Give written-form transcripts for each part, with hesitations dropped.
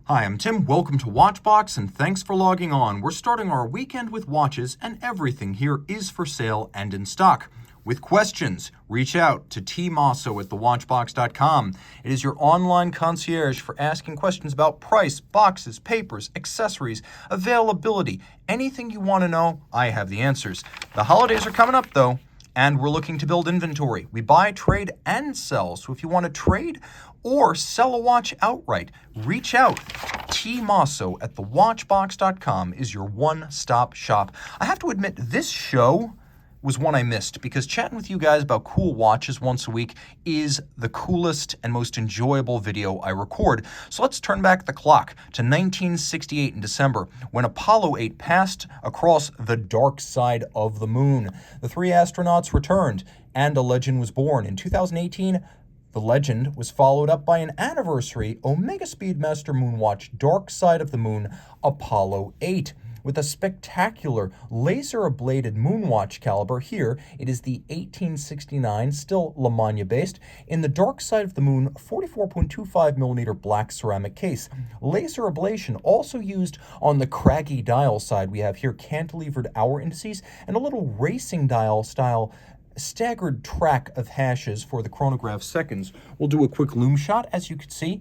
Hi, I'm Tim. Welcome to Watchbox, and thanks for logging on. We're starting our weekend with watches, and everything here is for sale and in stock. With questions, reach out to Team Mosso at thewatchbox.com. It is your online concierge for asking questions about price, boxes, papers, accessories, availability. Anything you want to know, I have the answers. The holidays are coming up, though, and we're looking to build inventory. We buy, trade, and sell. So if you want to trade or sell a watch outright, reach out. Team Mosso at thewatchbox.com is your one-stop shop. I have to admit, this show was one I missed because chatting with you guys about cool watches once a week is the coolest and most enjoyable video I record. So let's turn back the clock to 1968 in December when Apollo 8 passed across the dark side of the moon. The three astronauts returned and a legend was born. In 2018, the legend was followed up by an anniversary Omega Speedmaster Moonwatch Dark Side of the Moon Apollo 8. With a spectacular laser-ablated moonwatch caliber here, it is the 1869, still Lamagna based, in the dark side of the moon 44.25mm black ceramic case. Laser ablation also used on the craggy dial side. We have here cantilevered hour indices and a little racing dial style staggered track of hashes for the chronograph seconds. We'll do a quick loom shot. As you can see,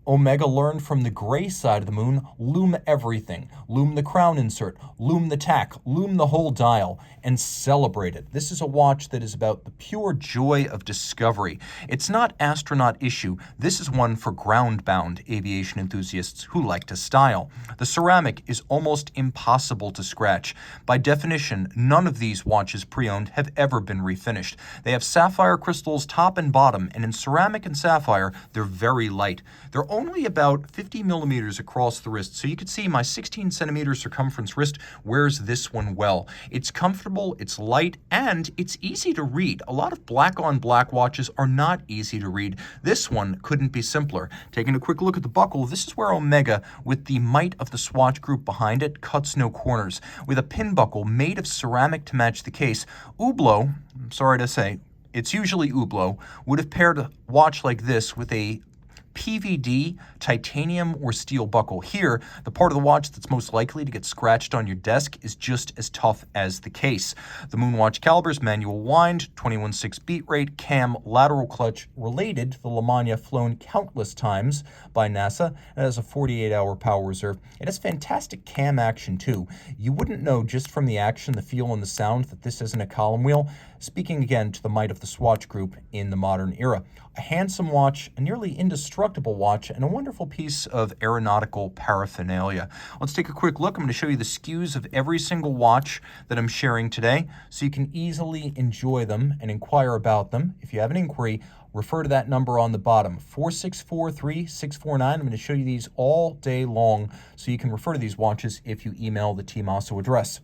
Omega learned from the gray side of the moon, loom everything. Loom the crown insert, loom the tack, loom the whole dial, and celebrate it. This is a watch that is about the pure joy of discovery. It's not astronaut issue. This is one for ground-bound aviation enthusiasts who like to style. The ceramic is almost impossible to scratch. By definition, none of these watches pre-owned have ever been refinished. They have sapphire crystals top and bottom, and in ceramic and sapphire, they're very light. They're only about 50 millimeters across the wrist, so you can see my 16 centimeter circumference wrist wears this one well. It's comfortable, it's light, and it's easy to read. A lot of black-on-black watches are not easy to read. This one couldn't be simpler. Taking a quick look at the buckle, this is where Omega, with the might of the Swatch Group behind it, cuts no corners. With a pin buckle made of ceramic to match the case, Hublot, I'm sorry to say, it's usually Hublot, would have paired a watch like this with a PVD, titanium, or steel buckle. Here, the part of the watch that's most likely to get scratched on your desk is just as tough as the case. The Moonwatch caliber is manual wind, 21.6 beat rate, cam, lateral clutch, related to the Lamagna flown countless times by NASA, and has a 48-hour power reserve. It has fantastic cam action too. You wouldn't know just from the action, the feel, and the sound that this isn't a column wheel. Speaking again to the might of the Swatch Group in the modern era. A handsome watch, a nearly indestructible watch, and a wonderful piece of aeronautical paraphernalia. Let's take a quick look. I'm going to show you the SKUs of every single watch that I'm sharing today so you can easily enjoy them and inquire about them. If you have an inquiry, refer to that number on the bottom, 4643649. I'm going to show you these all day long so you can refer to these watches if you email the Team Mosso address.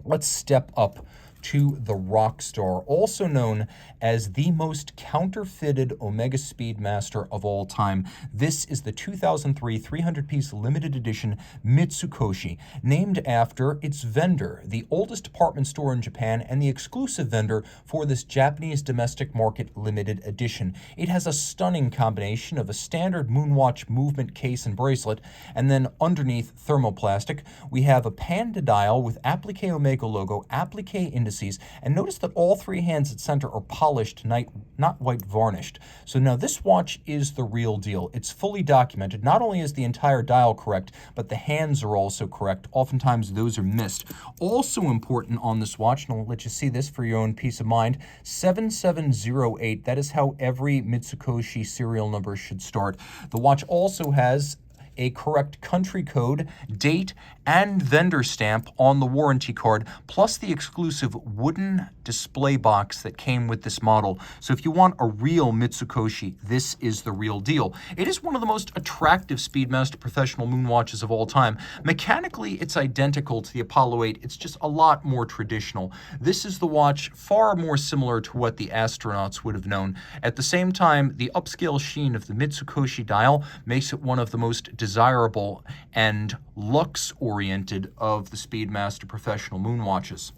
Let's step up to the Rockstar, also known as the most counterfeited Omega Speedmaster of all time. This is the 2003 300-piece limited edition Mitsukoshi, named after its vendor, the oldest department store in Japan and the exclusive vendor for this Japanese domestic market limited edition. It has a stunning combination of a standard Moonwatch movement case and bracelet, and then underneath thermoplastic, we have a panda dial with applique Omega logo, applique indices, and notice that all three hands at center are polished, not white varnished. So now this watch is the real deal. It's fully documented. Not only is the entire dial correct, but the hands are also correct. Oftentimes those are missed. Also important on this watch, and I'll let you see this for your own peace of mind, 7708. That is how every Mitsukoshi serial number should start. The watch also has a correct country code, date, and vendor stamp on the warranty card, plus the exclusive wooden display box that came with this model. So if you want a real Mitsukoshi, this is the real deal. It is one of the most attractive Speedmaster professional moonwatches of all time. Mechanically, it's identical to the Apollo 8. It's just a lot more traditional. This is the watch far more similar to what the astronauts would have known. At the same time, the upscale sheen of the Mitsukoshi dial makes it one of the most desirable and lux-oriented of the Speedmaster professional moonwatches.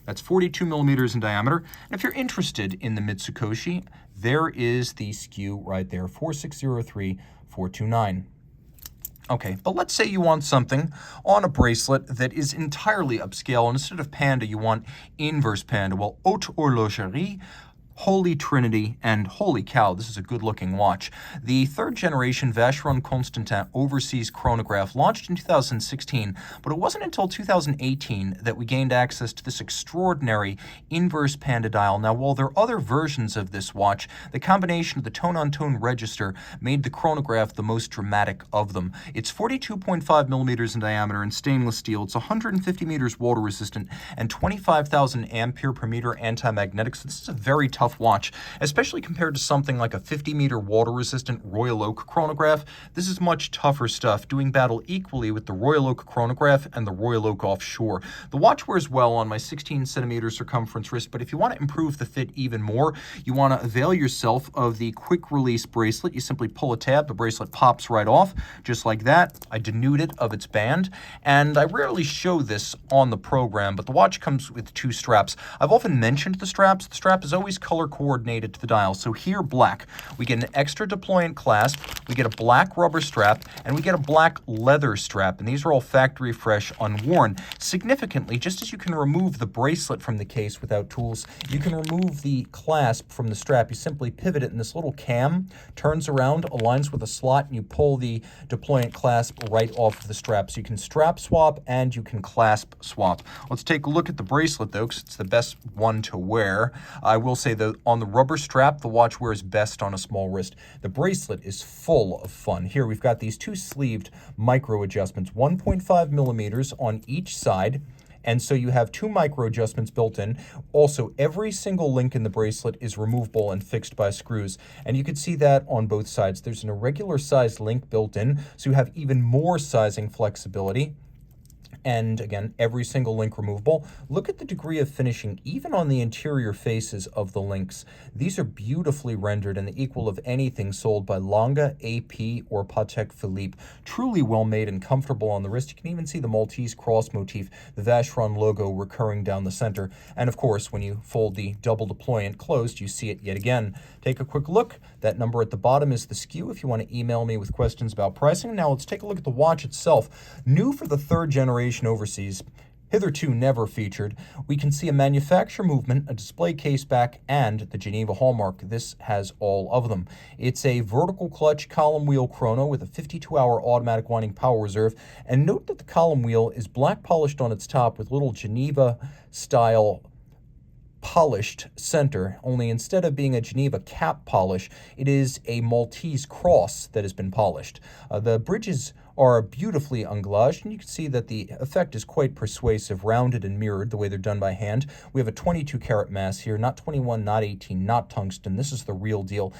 That's 42 millimeters in diameter. And if you're interested in the Mitsukoshi, there is the SKU right there, 4603429. Okay, but let's say you want something on a bracelet that is entirely upscale, and instead of panda, you want inverse panda. Well, Haute Horlogerie, Holy Trinity, and holy cow, this is a good-looking watch. The third-generation Vacheron Constantin Overseas Chronograph launched in 2016, but it wasn't until 2018 that we gained access to this extraordinary inverse panda dial. Now, while there are other versions of this watch, the combination of the tone-on-tone register made the chronograph the most dramatic of them. It's 42.5 millimeters in diameter in stainless steel. It's 150 meters water-resistant and 25,000 ampere per meter anti-magnetic, so this is a very tough watch, especially compared to something like a 50-meter water-resistant Royal Oak chronograph. This is much tougher stuff, doing battle equally with the Royal Oak chronograph and the Royal Oak Offshore. The watch wears well on my 16-centimeter circumference wrist, but if you want to improve the fit even more, you want to avail yourself of the quick-release bracelet. You simply pull a tab, the bracelet pops right off, just like that. I denude it of its band, and I rarely show this on the program, but the watch comes with two straps. I've often mentioned the straps. The strap is always color coordinated to the dial. So here, black. We get an extra deployant clasp, we get a black rubber strap, and we get a black leather strap. And these are all factory fresh, unworn. Significantly, just as you can remove the bracelet from the case without tools, you can remove the clasp from the strap. You simply pivot it, and this little cam turns around, aligns with a slot, and you pull the deployant clasp right off of the strap. So you can strap swap and you can clasp swap. Let's take a look at the bracelet, though, because it's the best one to wear. I will say that on the rubber strap, the watch wears best on a small wrist. The bracelet is full of fun. Here we've got these two sleeved micro adjustments, 1.5 millimeters on each side. And so you have two micro adjustments built in. Also, every single link in the bracelet is removable and fixed by screws. And you can see that on both sides. There's an irregular sized link built in, so you have even more sizing flexibility. And again, every single link removable. Look at the degree of finishing, even on the interior faces of the links. These are beautifully rendered and the equal of anything sold by Longa, AP, or Patek Philippe. Truly well made and comfortable on the wrist. You can even see the Maltese cross motif, the Vacheron logo recurring down the center. And of course, when you fold the double deployant closed, you see it yet again. Take a quick look. That number at the bottom is the SKU if you want to email me with questions about pricing. Now let's take a look at the watch itself. New for the third generation overseas, hitherto never featured, we can see a manufacturer movement, a display case back, and the Geneva hallmark. This has all of them. It's a vertical clutch column wheel chrono with a 52-hour automatic winding power reserve. And note that the column wheel is black polished on its top with little Geneva style polished center, only instead of being a Geneva cap polish, it is a Maltese cross that has been polished. The bridges are beautifully unglazed, and you can see that the effect is quite persuasive, rounded and mirrored the way they're done by hand. We have a 22 karat mass here, not 21, not 18, not tungsten. This is the real deal.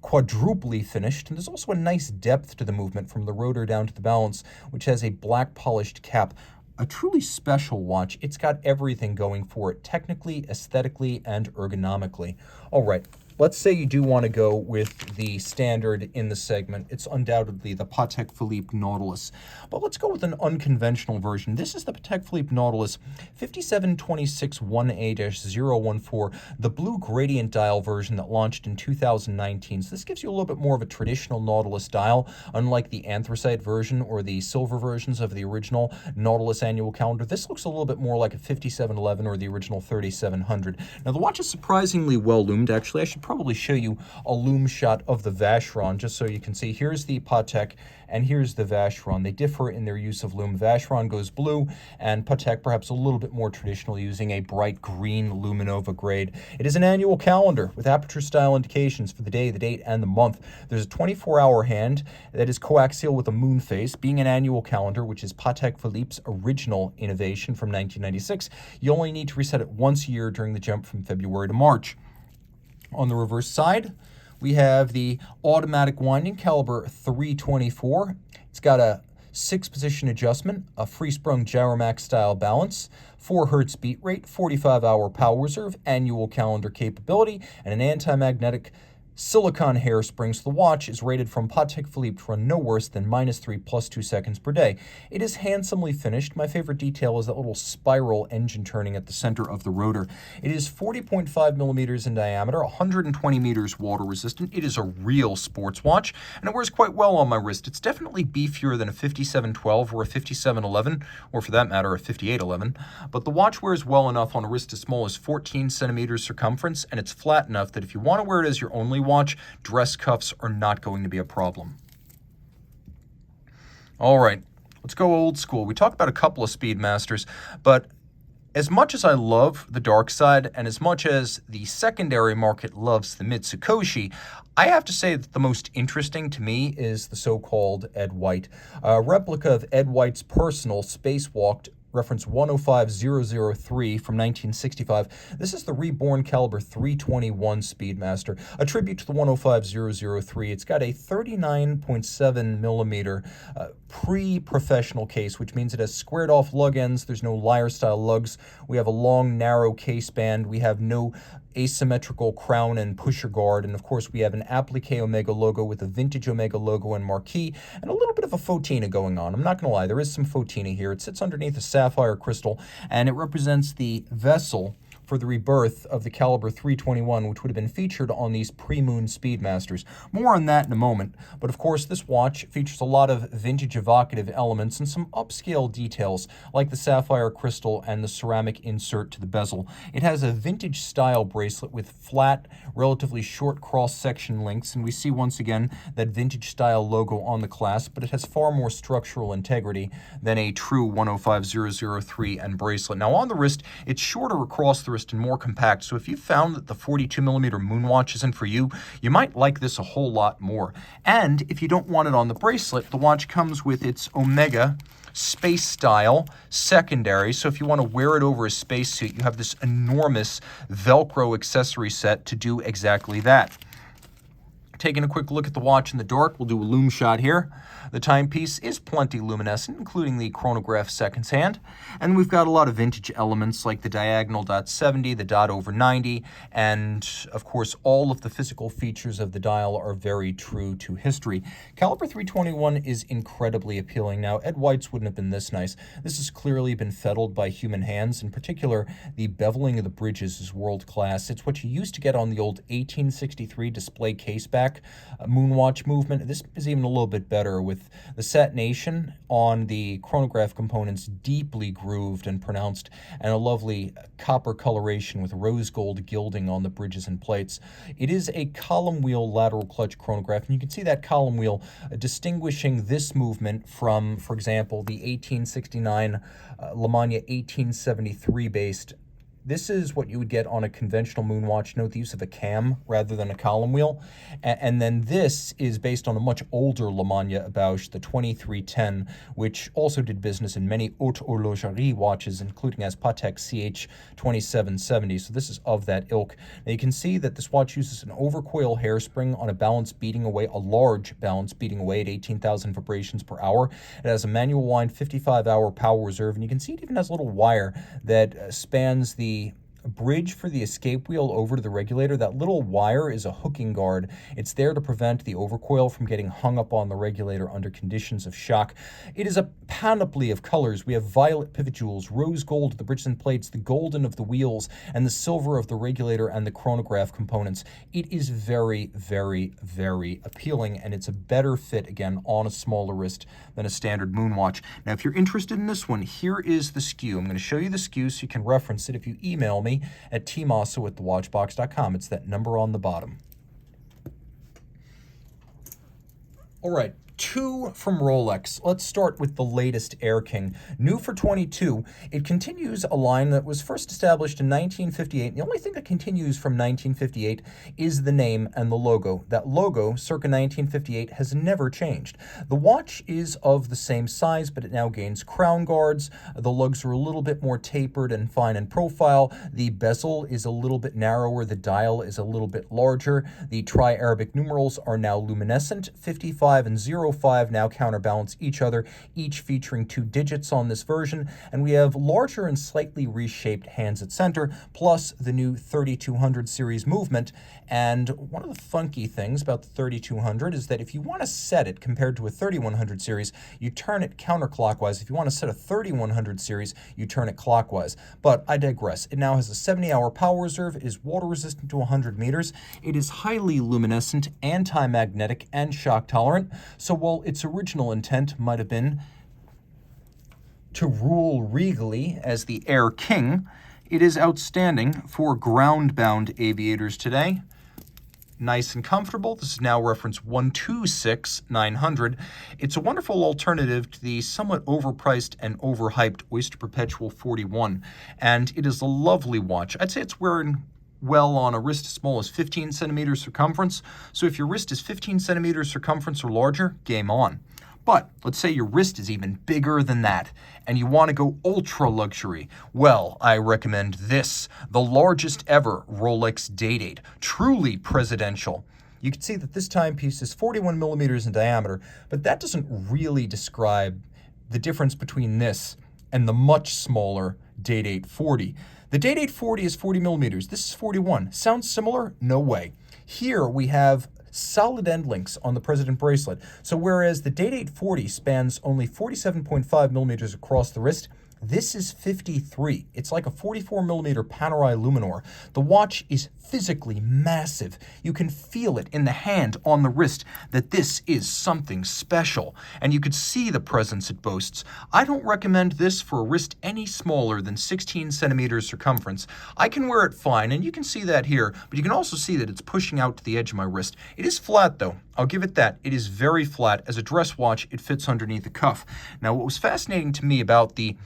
Quadruply finished, and there's also a nice depth to the movement from the rotor down to the balance, which has a black polished cap. A truly special watch. It's got everything going for it, technically, aesthetically, and ergonomically. All right, let's say you do want to go with the standard in the segment. It's undoubtedly the Patek Philippe Nautilus. But let's go with an unconventional version. This is the Patek Philippe Nautilus 57261A-014, the blue gradient dial version that launched in 2019. So this gives you a little bit more of a traditional Nautilus dial, unlike the anthracite version or the silver versions of the original Nautilus annual calendar. This looks a little bit more like a 5711 or the original 3700. Now the watch is surprisingly well loomed. Actually, I should probably show you a loom shot of the Vacheron just so you can see. Here's the Patek and here's the Vacheron. They differ in their use of loom. Vacheron goes blue and Patek perhaps a little bit more traditional, using a bright green Luminova grade. It is an annual calendar with aperture style indications for the day, the date, and the month. There's a 24-hour hand that is coaxial with a moon face. Being an annual calendar, which is Patek Philippe's original innovation from 1996, you only need to reset it once a year during the jump from February to March. On the reverse side, we have the automatic winding caliber 324. It's got a 6-position adjustment, a free-sprung Gyromax style balance, 4 Hz beat rate, 45-hour power reserve, annual calendar capability, and an anti-magnetic silicone hairsprings. The watch is rated from Patek Philippe to run no worse than -3 plus 2 seconds per day. It is handsomely finished. My favorite detail is that little spiral engine turning at the center of the rotor. It is 40.5 millimeters in diameter, 120 meters water resistant. It is a real sports watch, and it wears quite well on my wrist. It's definitely beefier than a 5712 or a 5711, or for that matter, a 5811. But the watch wears well enough on a wrist as small as 14 centimeters circumference, and it's flat enough that if you want to wear it as your only watch, dress cuffs are not going to be a problem. All right, let's go old school. We talked about a couple of Speedmasters, but as much as I love the Dark Side, and as much as the secondary market loves the Mitsukoshi, I have to say that the most interesting to me is the so-called Ed White. A replica of Ed White's personal spacewalked reference 105003 from 1965. This is the reborn caliber 321 Speedmaster, a tribute to the 105003. It's got a 39.7 millimeter pre-professional case, which means it has squared off lug ends. There's no lyre-style lugs. We have a long, narrow case band. We have no asymmetrical crown and pusher guard, and of course we have an applique Omega logo with a vintage Omega logo and marquee, and a little bit of a fauxtina going on. I'm not going to lie, there is some fauxtina here. It sits underneath a sapphire crystal, and it represents the vessel for the rebirth of the caliber 321, which would have been featured on these pre-moon Speedmasters. More on that in a moment, but of course this watch features a lot of vintage evocative elements and some upscale details, like the sapphire crystal and the ceramic insert to the bezel. It has a vintage style bracelet with flat, relatively short cross-section links, and we see once again that vintage style logo on the clasp, but it has far more structural integrity than a true 105003 and bracelet. Now on the wrist, it's shorter across the wrist and more compact, so if you found that the 42mm moon watch isn't for you, you might like this a whole lot more. And if you don't want it on the bracelet, the watch comes with its Omega space style secondary, so if you want to wear it over a spacesuit, you have this enormous Velcro accessory set to do exactly that. Taking a quick look at the watch in the dark, we'll do a lume shot here. The timepiece is plenty luminescent, including the chronograph seconds hand. And we've got a lot of vintage elements like the diagonal .70, the dot over 90, and of course all of the physical features of the dial are very true to history. Caliber 321 is incredibly appealing. Now, Ed White's wouldn't have been this nice. This has clearly been feddled by human hands. In particular, the beveling of the bridges is world class. It's what you used to get on the old 1863 display caseback moonwatch movement. This is even a little bit better, with the satination on the chronograph components deeply grooved and pronounced, and a lovely copper coloration with rose gold gilding on the bridges and plates. It is a column wheel lateral clutch chronograph, and you can see that column wheel distinguishing this movement from, for example, the 1869 Lemania 1873 based. This is what you would get on a conventional moonwatch. Note the use of a cam rather than a column wheel. And then this is based on a much older Lemania Bausch, the 2310, which also did business in many haute horlogerie watches, including as Patek CH2770. So this is of that ilk. Now you can see that this watch uses an overcoil hairspring on a balance beating away, a large balance beating away at 18,000 vibrations per hour. It has a manual wind 55-hour power reserve, and you can see it even has a little wire that spans the bridge for the escape wheel over to the regulator. That little wire is a hooking guard. It's there to prevent the overcoil from getting hung up on the regulator under conditions of shock. It is a panoply of colors. We have violet pivot jewels, rose gold of the bridges and plates, the golden of the wheels, and the silver of the regulator and the chronograph components. It is very, very, very appealing, and it's a better fit, again, on a smaller wrist than a standard moonwatch. Now, if you're interested in this one, here is the SKU. I'm going to show you the SKU so you can reference it if you email me at tmosso@thewatchbox.com. It's that number on the bottom. All right, two from Rolex. Let's start with the latest Air King. New for 22, it continues a line that was first established in 1958. The only thing that continues from 1958 is the name and the logo. That logo, circa 1958, has never changed. The watch is of the same size, but it now gains crown guards. The lugs are a little bit more tapered and fine in profile. The bezel is a little bit narrower. The dial is a little bit larger. The tri-Arabic numerals are now luminescent. 55 and 0 0.05 now counterbalance each other, each featuring 2 digits on this version. And we have larger and slightly reshaped hands at center, plus the new 3200 series movement. And one of the funky things about the 3200 is that if you want to set it compared to a 3100 series, you turn it counterclockwise. If you want to set a 3100 series, you turn it clockwise. But I digress. It now has a 70-hour power reserve. It is water resistant to 100 meters. It is highly luminescent, anti-magnetic, and shock tolerant. So while its original intent might have been to rule regally as the Air King, it is outstanding for ground-bound aviators today. Nice and comfortable. This is now reference 126900. It's a wonderful alternative to the somewhat overpriced and overhyped Oyster Perpetual 41, and it is a lovely watch. I'd say it's wearing well on a wrist as small as 15 centimeters circumference, so if your wrist is 15 centimeters circumference or larger, game on. But let's say your wrist is even bigger than that, and you want to go ultra luxury. Well, I recommend this, the largest ever Rolex Day-Date, truly presidential. You can see that this timepiece is 41 millimeters in diameter, but that doesn't really describe the difference between this and the much smaller Day-Date 40. The Day-Date 40 is 40 millimeters. This is 41. Sounds similar? No way. Here we have solid end links on the President Bracelet. So whereas the Day-Date 40 spans only 47.5 millimeters across the wrist, this is 53. It's like a 44 millimeter Panerai Luminor. The watch is physically massive. You can feel it in the hand on the wrist that this is something special, and you could see the presence it boasts. I don't recommend this for a wrist any smaller than 16 centimeters circumference. I can wear it fine, and you can see that here, but you can also see that it's pushing out to the edge of my wrist. It is flat though. I'll give it that. It is very flat. As a dress watch, it fits underneath the cuff. Now, what was fascinating to me about the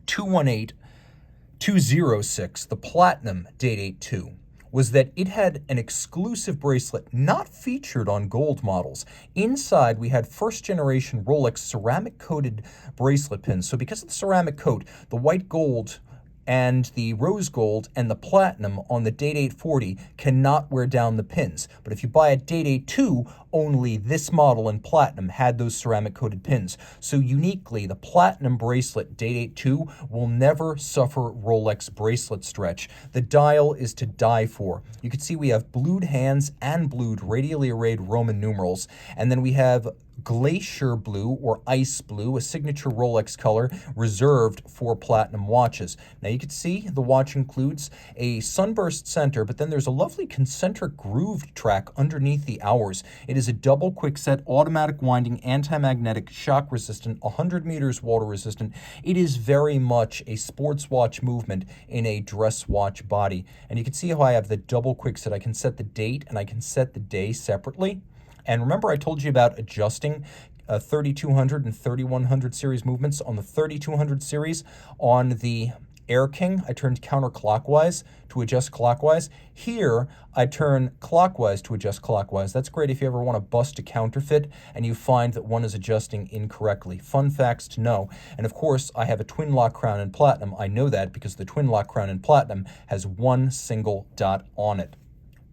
218-206, the Platinum Day-Date 2, was that it had an exclusive bracelet not featured on gold models. Inside, we had first-generation Rolex ceramic-coated bracelet pins. So because of the ceramic coat, the white gold and the rose gold and the platinum on the Day-Date 40 cannot wear down the pins. But if you buy a Day-Date 2, only this model in platinum had those ceramic-coated pins. So uniquely, the platinum bracelet Day-Date 2 will never suffer Rolex bracelet stretch. The dial is to die for. You can see we have blued hands and blued radially arrayed Roman numerals. And then we have glacier blue or ice blue, a signature Rolex color reserved for platinum watches. Now you can see the watch includes a sunburst center, but then there's a lovely concentric grooved track underneath the hours. It is a double quickset, automatic winding, anti-magnetic, shock resistant, 100 meters water resistant. It is very much a sports watch movement in a dress watch body. And you can see how I have the double quickset. I can set the date and I can set the day separately. And remember I told you about adjusting 3200 and 3100 series movements. On the 3200 series, on the Air King, I turned counterclockwise to adjust clockwise. Here, I turn clockwise to adjust clockwise. That's great if you ever want to bust a counterfeit and you find that one is adjusting incorrectly. Fun facts to know. And of course, I have a twin lock crown in platinum. I know that because the twin lock crown in platinum has one single dot on it.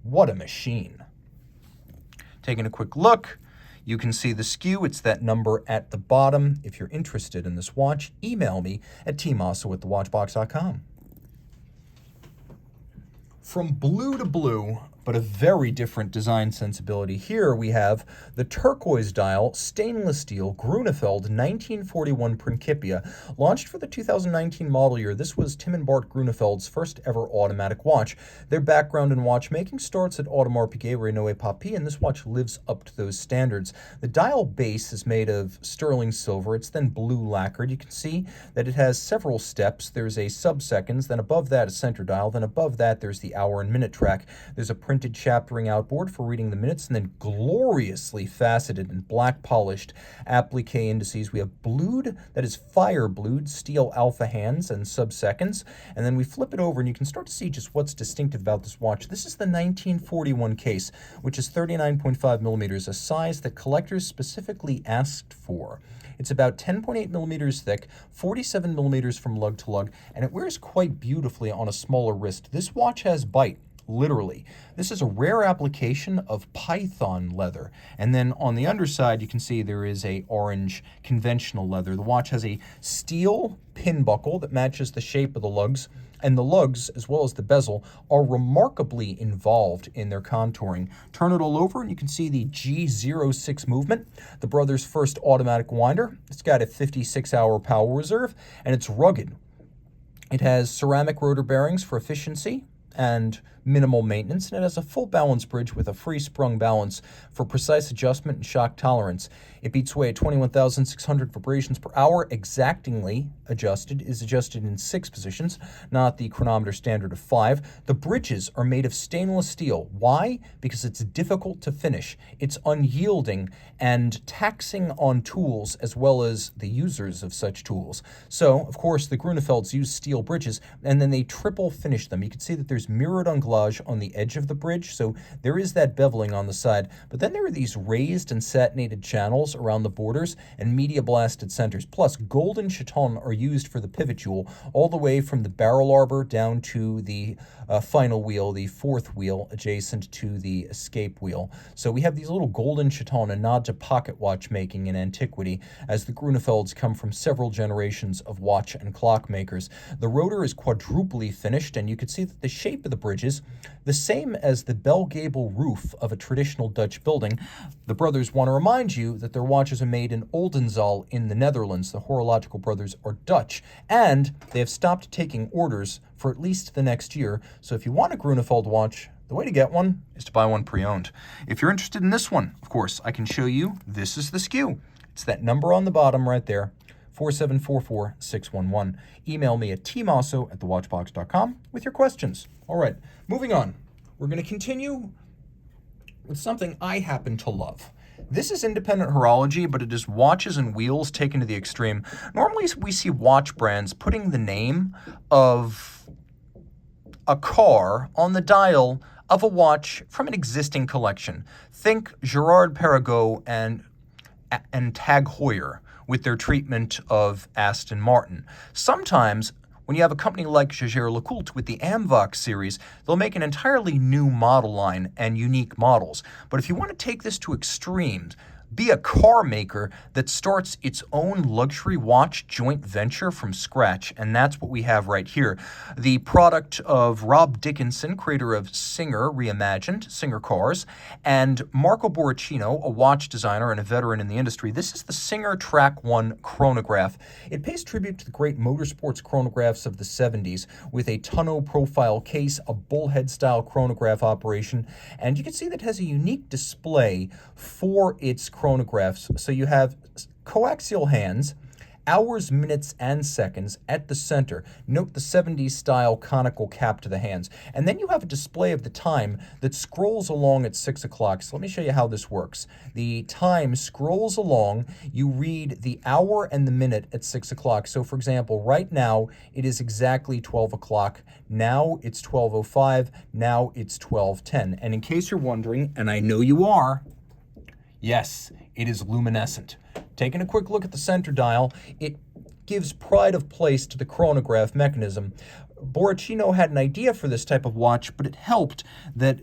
What a machine. Taking a quick look, you can see the skew. It's that number at the bottom. If you're interested in this watch, email me at tmosso@thewatchbox.com. From blue to blue, but a very different design sensibility. Here we have the turquoise dial, stainless steel, Grunefeld 1941 Principia, launched for the 2019 model year. This was Tim and Bart Grunefeld's first ever automatic watch. Their background in watchmaking starts at Audemars Piguet Renoir Papy, and this watch lives up to those standards. The dial base is made of sterling silver. It's then blue lacquered. You can see that it has several steps. There's a sub-seconds, then above that a center dial, then above that there's the hour and minute track. There's a printed chaptering outboard for reading the minutes, and then gloriously faceted and black polished applique indices. We have blued, that is fire blued, steel alpha hands and sub-seconds, and then we flip it over and you can start to see just what's distinctive about this watch. This is the 1941 case, which is 39.5 millimeters, a size that collectors specifically asked for. It's about 10.8 millimeters thick, 47 millimeters from lug to lug, and it wears quite beautifully on a smaller wrist. This watch has bite. literally. This is a rare application of python leather. And then on the underside, you can see there is a orange conventional leather. The watch has a steel pin buckle that matches the shape of the lugs, and the lugs, as well as the bezel, are remarkably involved in their contouring. Turn it all over and you can see the G06 movement, the Brothers' first automatic winder. It's got a 56-hour power reserve, and it's rugged. It has ceramic rotor bearings for efficiency and minimal maintenance, and it has a full balance bridge with a free sprung balance for precise adjustment and shock tolerance. It beats away at 21,600 vibrations per hour, exactingly adjusted, is adjusted in 6 positions, not the chronometer standard of 5. The bridges are made of stainless steel. Why? Because it's difficult to finish. It's unyielding and taxing on tools as well as the users of such tools. So, of course, the Grunefelds use steel bridges, and then they triple finish them. You can see that there's mirrored anglage on the edge of the bridge, so there is that beveling on the side, but then there are these raised and satinated channels around the borders and media blasted centers, plus golden chatons are used for the pivot jewel all the way from the barrel arbor down to the final wheel, the 4th wheel adjacent to the escape wheel. So we have these little golden chatons, a nod to pocket watchmaking in antiquity, as the Grunefelds come from several generations of watch and clock makers. The rotor is quadruply finished, and you can see that the shape of the bridges, the same as the bell gable roof of a traditional Dutch building. The brothers want to remind you that their watches are made in Oldenzaal in the Netherlands. The horological brothers are Dutch, and they have stopped taking orders for at least the next year. So if you want a Grunefeld watch, the way to get one is to buy one pre-owned. If you're interested in this one, of course, I can show you. This is the SKU. It's that number on the bottom right there, 4744611. Email me at tmosso@thewatchbox.com with your questions. All right, moving on. We're going to continue with something I happen to love. This is independent horology, but it is watches and wheels taken to the extreme. Normally, we see watch brands putting the name of a car on the dial of a watch from an existing collection. Think Gerard Perregaux and Tag Heuer with their treatment of Aston Martin. Sometimes, when you have a company like Jaeger-LeCoultre with the Amvox series, they'll make an entirely new model line and unique models. But if you want to take this to extremes, be a car maker that starts its own luxury watch joint venture from scratch, and that's what we have right here. The product of Rob Dickinson, creator of Singer Reimagined, Singer Cars, and Marco Borrachino, a watch designer and a veteran in the industry. This is the Singer Track 1 chronograph. It pays tribute to the great motorsports chronographs of the 70s with a tonneau profile case, a bullhead-style chronograph operation, and you can see that it has a unique display for its chronographs. So you have coaxial hands, hours, minutes, and seconds at the center. Note the 70s style conical cap to the hands. And then you have a display of the time that scrolls along at 6 o'clock. So let me show you how this works. The time scrolls along. You read the hour and the minute at 6 o'clock. So for example, right now it is exactly 12 o'clock. Now it's 12:05. Now it's 12:10. And in case you're wondering, and I know you are, yes, it is luminescent. Taking a quick look at the center dial, it gives pride of place to the chronograph mechanism. Borrachino had an idea for this type of watch, but it helped that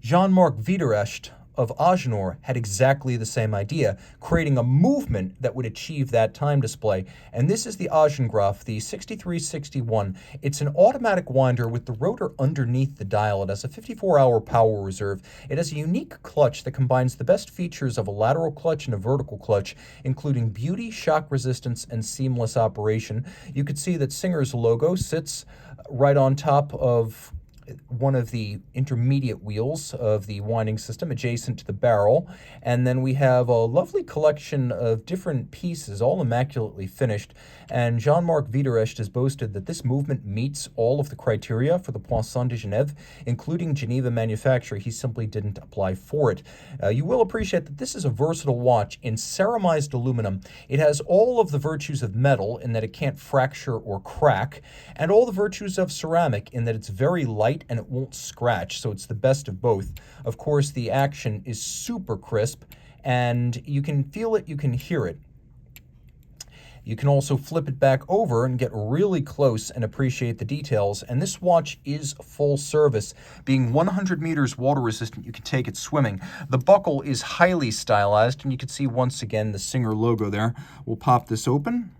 Jean-Marc Wiederrecht of Agenor had exactly the same idea, creating a movement that would achieve that time display. And this is the Chronograph, the 6361. It's an automatic winder with the rotor underneath the dial. It has a 54-hour power reserve. It has a unique clutch that combines the best features of a lateral clutch and a vertical clutch, including beauty, shock resistance, and seamless operation. You could see that Singer's logo sits right on top of one of the intermediate wheels of the winding system adjacent to the barrel. And then we have a lovely collection of different pieces, all immaculately finished. And Jean-Marc Wiederrecht has boasted that this movement meets all of the criteria for the Poisson de Genève, including Geneva manufacture. He simply didn't apply for it. You will appreciate that this is a versatile watch in ceramized aluminum. It has all of the virtues of metal in that it can't fracture or crack, and all the virtues of ceramic in that it's very light and it won't scratch, so it's the best of both. Of course, the action is super crisp, and you can feel it, you can hear it. You can also flip it back over and get really close and appreciate the details. And this watch is full service. Being 100 meters water resistant, you can take it swimming. The buckle is highly stylized, and you can see once again the Singer logo there. We'll pop this open.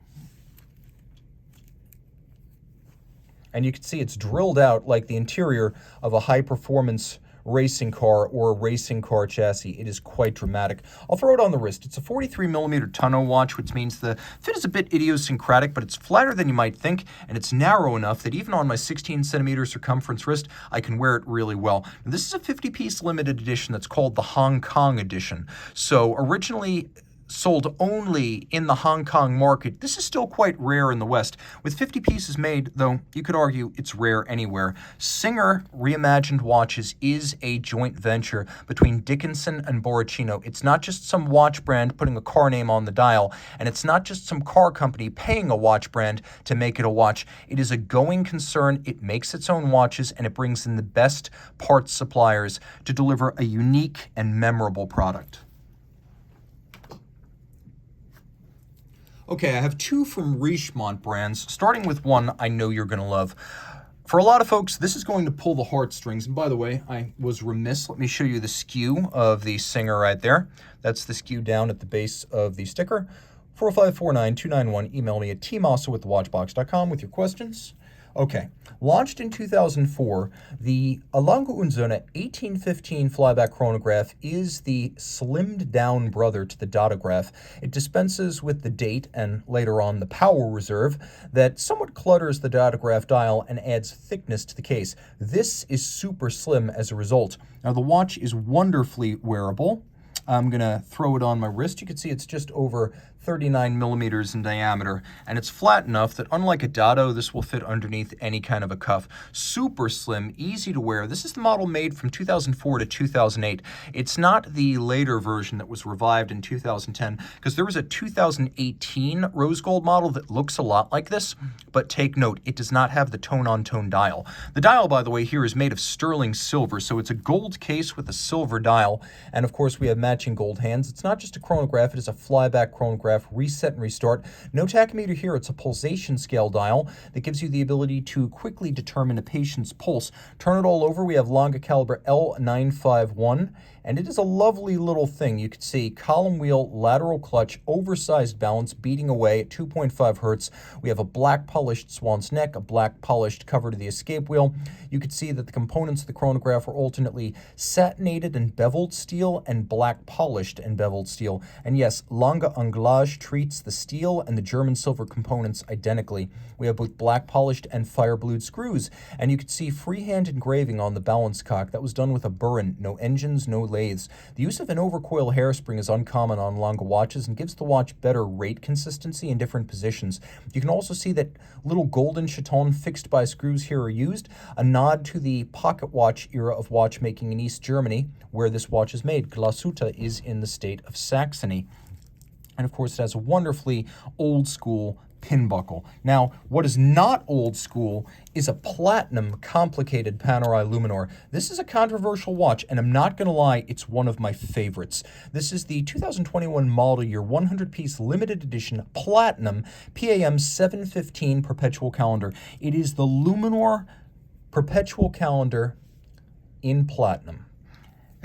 And you can see it's drilled out like the interior of a high-performance racing car or a racing car chassis. It is quite dramatic. I'll throw it on the wrist. It's a 43mm tonneau watch, which means the fit is a bit idiosyncratic, but it's flatter than you might think, and it's narrow enough that even on my 16cm circumference wrist, I can wear it really well. Now, this is a 50-piece limited edition that's called the Hong Kong edition. So originally sold only in the Hong Kong market. This is still quite rare in the West. With 50 pieces made, though, you could argue it's rare anywhere. Singer Reimagined Watches is a joint venture between Dickinson and Borrachino. It's not just some watch brand putting a car name on the dial, and it's not just some car company paying a watch brand to make it a watch. It is a going concern. It makes its own watches, and it brings in the best parts suppliers to deliver a unique and memorable product. Okay, I have two from Richemont brands, starting with one I know you're going to love. For a lot of folks, this is going to pull the heartstrings. And by the way, I was remiss. Let me show you the skew of the Singer right there. That's the skew down at the base of the sticker. 4549291. Email me at tmosso@thewatchbox.com with your questions. Okay, launched in 2004, the Lange und Söhne 1815 flyback chronograph is the slimmed down brother to the Datograph. It dispenses with the date and later on the power reserve that somewhat clutters the Datograph dial and adds thickness to the case. This is super slim as a result. Now the watch is wonderfully wearable. I'm going to throw it on my wrist. You can see it's just over 39mm in diameter, and it's flat enough that unlike a Dado, this will fit underneath any kind of a cuff. Super slim, easy to wear. This is the model made from 2004 to 2008. It's not the later version that was revived in 2010, because there was a 2018 rose gold model that looks a lot like this, but take note, it does not have the tone-on-tone dial. The dial, by the way, here is made of sterling silver, so it's a gold case with a silver dial, and of course we have matching gold hands. It's not just a chronograph, it is a flyback chronograph, reset and restart. No tachymeter here, it's a pulsation scale dial that gives you the ability to quickly determine a patient's pulse. Turn it all over, we have Lange caliber L951, and it is a lovely little thing. You can see column wheel, lateral clutch, oversized balance, beating away at 2.5 hertz. We have a black polished swan's neck, a black polished cover to the escape wheel. You can see that the components of the chronograph are alternately satinated and beveled steel and black polished and beveled steel. And yes, Lange Anglage treats the steel and the German silver components identically. We have both black polished and fire blued screws, and you can see freehand engraving on the balance cock. That was done with a burin, no engines, no lathes. The use of an overcoil hairspring is uncommon on Lange watches and gives the watch better rate consistency in different positions. You can also see that little golden chaton fixed by screws here are used, a nod to the pocket watch era of watchmaking in East Germany, where this watch is made. Glashütte is in the state of Saxony. And of course, it has a wonderfully old school pin buckle. Now, what is not old school is a platinum complicated Panerai Luminor. This is a controversial watch, and I'm not going to lie, it's one of my favorites. This is the 2021 model year 100-piece limited edition platinum PAM 715 perpetual calendar. It is the Luminor perpetual calendar in platinum.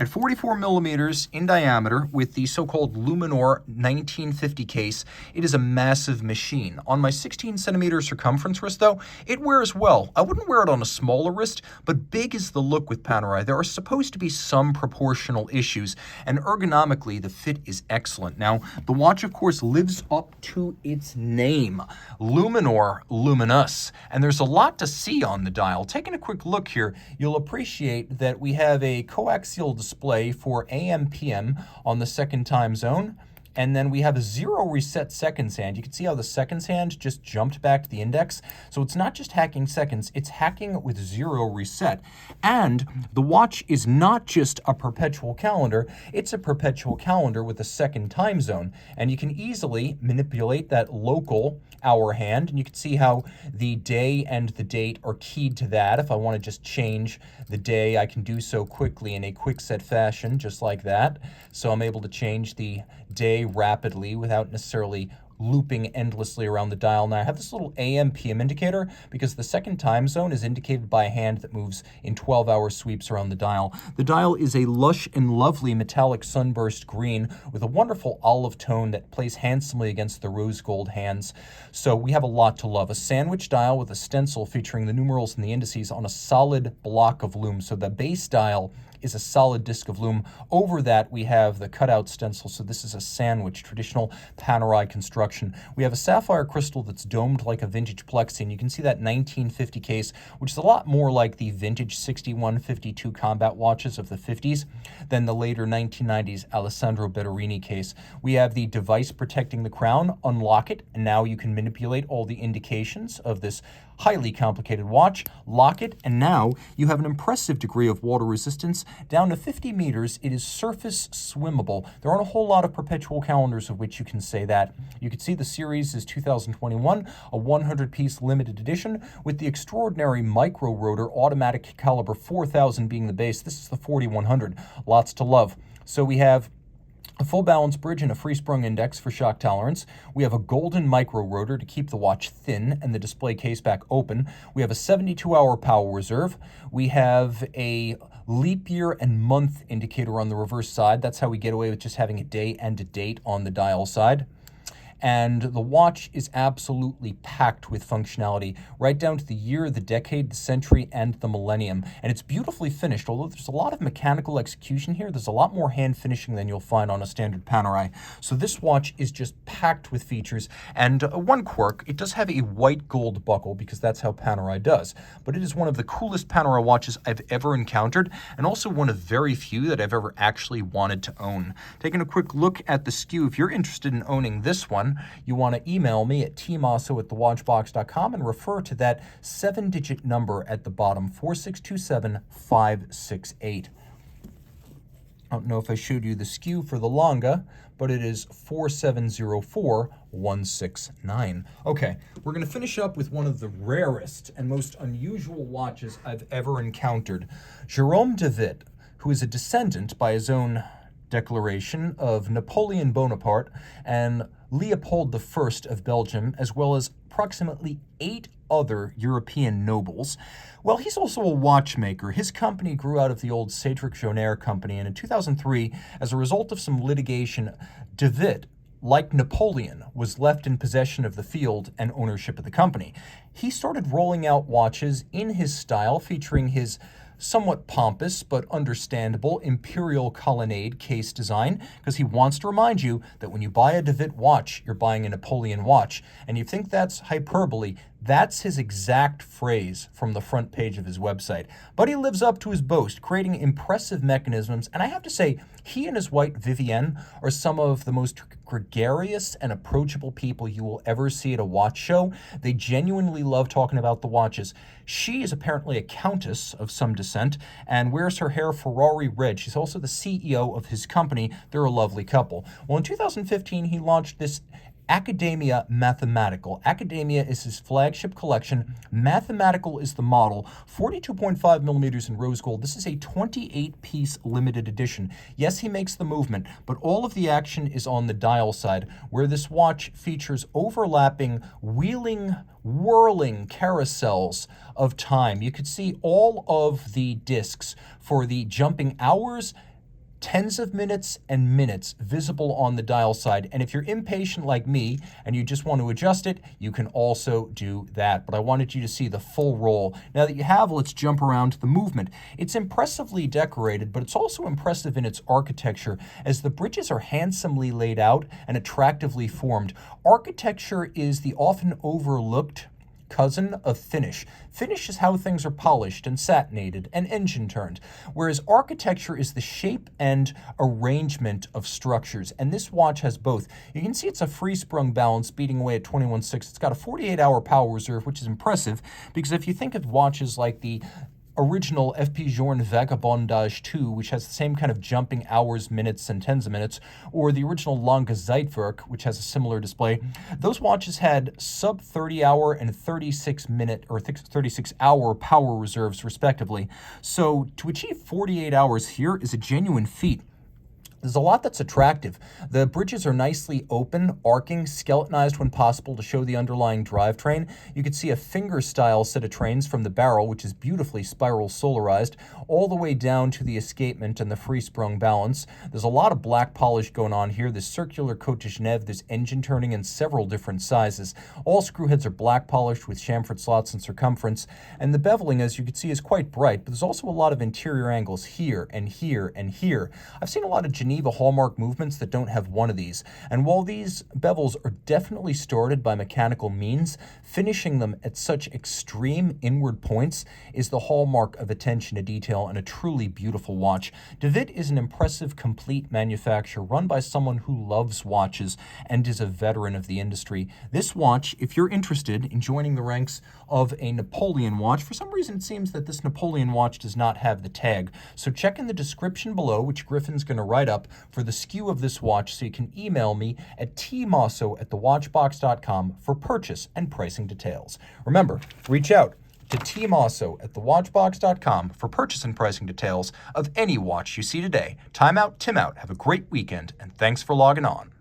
At 44mm in diameter with the so-called Luminor 1950 case, it is a massive machine. On my 16cm circumference wrist, though, it wears well. I wouldn't wear it on a smaller wrist, but big is the look with Panerai. There are supposed to be some proportional issues, and ergonomically, the fit is excellent. Now, the watch, of course, lives up to its name, Luminor Luminous, and there's a lot to see on the dial. Taking a quick look here, you'll appreciate that we have a coaxial display for AM/PM on the second time zone, and then we have a 0 reset seconds hand. You can see how the seconds hand just jumped back to the index. So it's not just hacking seconds, it's hacking with 0 reset. And the watch is not just a perpetual calendar, it's a perpetual calendar with a second time zone. And you can easily manipulate that local hour hand, and you can see how the day and the date are keyed to that. If I want to just change the day, I can do so quickly in a quick set fashion, just like that. So I'm able to change the day rapidly without necessarily looping endlessly around the dial. Now I have this little AM PM indicator because the second time zone is indicated by a hand that moves in 12-hour sweeps around the dial. The dial is a lush and lovely metallic sunburst green with a wonderful olive tone that plays handsomely against the rose gold hands. So we have a lot to love. A sandwich dial with a stencil featuring the numerals and the indices on a solid block of lume. So the base dial is a solid disc of lume. Over that, we have the cutout stencil. So this is a sandwich, traditional Panerai construction. We have a sapphire crystal that's domed like a vintage plexi, and you can see that 1950 case, which is a lot more like the vintage 6152 combat watches of the 50s than the later 1990s Alessandro Betterini case. We have the device protecting the crown. Unlock it, and now you can manipulate all the indications of this highly complicated watch. Lock it, and now you have an impressive degree of water resistance. Down to 50 meters, it is surface swimmable. There aren't a whole lot of perpetual calendars of which you can say that. You can see the series is 2021, a 100-piece limited edition with the extraordinary micro rotor automatic caliber 4000 being the base. This is the 4100. Lots to love. So we have a full balance bridge and a free sprung index for shock tolerance. We have a golden micro rotor to keep the watch thin and the display case back open. We have a 72-hour power reserve. We have a leap year and month indicator on the reverse side. That's how we get away with just having a day and a date on the dial side. And the watch is absolutely packed with functionality, right down to the year, the decade, the century, and the millennium. And it's beautifully finished. Although there's a lot of mechanical execution here, there's a lot more hand finishing than you'll find on a standard Panerai. So this watch is just packed with features. And one quirk, it does have a white gold buckle because that's how Panerai does. But it is one of the coolest Panerai watches I've ever encountered, and also one of very few that I've ever actually wanted to own. Taking a quick look at the SKU, if you're interested in owning this one, you want to email me at tmosso@thewatchbox.com and refer to that 7-digit number at the bottom, 4627568. I don't know if I showed you the SKU for the Longa, but it is 4704169. Okay, we're going to finish up with one of the rarest and most unusual watches I've ever encountered. Jerome de Witt, who is a descendant by his own declaration of Napoleon Bonaparte and Leopold I of Belgium, as well as approximately 8 other European nobles. Well, he's also a watchmaker. His company grew out of the old Cedric Jonaire company, and in 2003, as a result of some litigation, de Witt, like Napoleon, was left in possession of the field and ownership of the company. He started rolling out watches in his style, featuring his somewhat pompous but understandable imperial colonnade case design, because he wants to remind you that when you buy a de Witt watch, you're buying a Napoleon watch. And you think that's hyperbole, that's his exact phrase from the front page of his website. But he lives up to his boast, creating impressive mechanisms, and I have to say, he and his wife Vivienne are some of the most gregarious and approachable people you will ever see at a watch show. They genuinely love talking about the watches. She is apparently a countess of some descent and wears her hair Ferrari red. She's also the CEO of his company. They're a lovely couple. Well, in 2015, he launched this Academia Mathematical. Academia is his flagship collection. Mathematical is the model. 42.5 millimeters in rose gold. This is a 28-piece limited edition. Yes, he makes the movement, but all of the action is on the dial side, where this watch features overlapping, wheeling, whirling carousels of time. You could see all of the discs for the jumping hours, tens of minutes, and minutes visible on the dial side. And if you're impatient like me and you just want to adjust it, you can also do that. But I wanted you to see the full roll. Now that you have, let's jump around to the movement. It's impressively decorated, but it's also impressive in its architecture, as the bridges are handsomely laid out and attractively formed. Architecture is the often overlooked cousin of finish. Finish is how things are polished and satinated and engine turned, whereas architecture is the shape and arrangement of structures, and this watch has both. You can see it's a free sprung balance beating away at 21.6. It's got a 48-hour power reserve, which is impressive, because if you think of watches like the original FP Journe Vagabondage 2, which has the same kind of jumping hours, minutes, and tens of minutes, or the original Lange Zeitwerk, which has a similar display, those watches had sub 30-hour and 36-minute or 36-hour power reserves, respectively. So to achieve 48 hours here is a genuine feat. There's a lot that's attractive. The bridges are nicely open, arcing, skeletonized when possible to show the underlying drivetrain. You can see a finger-style set of trains from the barrel, which is beautifully spiral solarized, all the way down to the escapement and the free-sprung balance. There's a lot of black polish going on here. There's circular Cote de Genève, there's engine turning in several different sizes. All screw heads are black polished with chamfered slots in circumference, and the beveling, as you can see, is quite bright, but there's also a lot of interior angles here and here and here. I've seen a lot of Geneva hallmark movements that don't have one of these, and while these bevels are definitely started by mechanical means, finishing them at such extreme inward points is the hallmark of attention to detail and a truly beautiful watch. De Witt is an impressive, complete manufacturer run by someone who loves watches and is a veteran of the industry. This watch, if you're interested in joining the ranks of a Napoleon watch, for some reason it seems that this Napoleon watch does not have the tag, so check in the description below, which Griffin's going to write up, for the SKU of this watch, so you can email me at tmosso@thewatchbox.com for purchase and pricing details. Remember, reach out to tmosso@thewatchbox.com for purchase and pricing details of any watch you see today. Time out, Tim out. Have a great weekend, and thanks for logging on.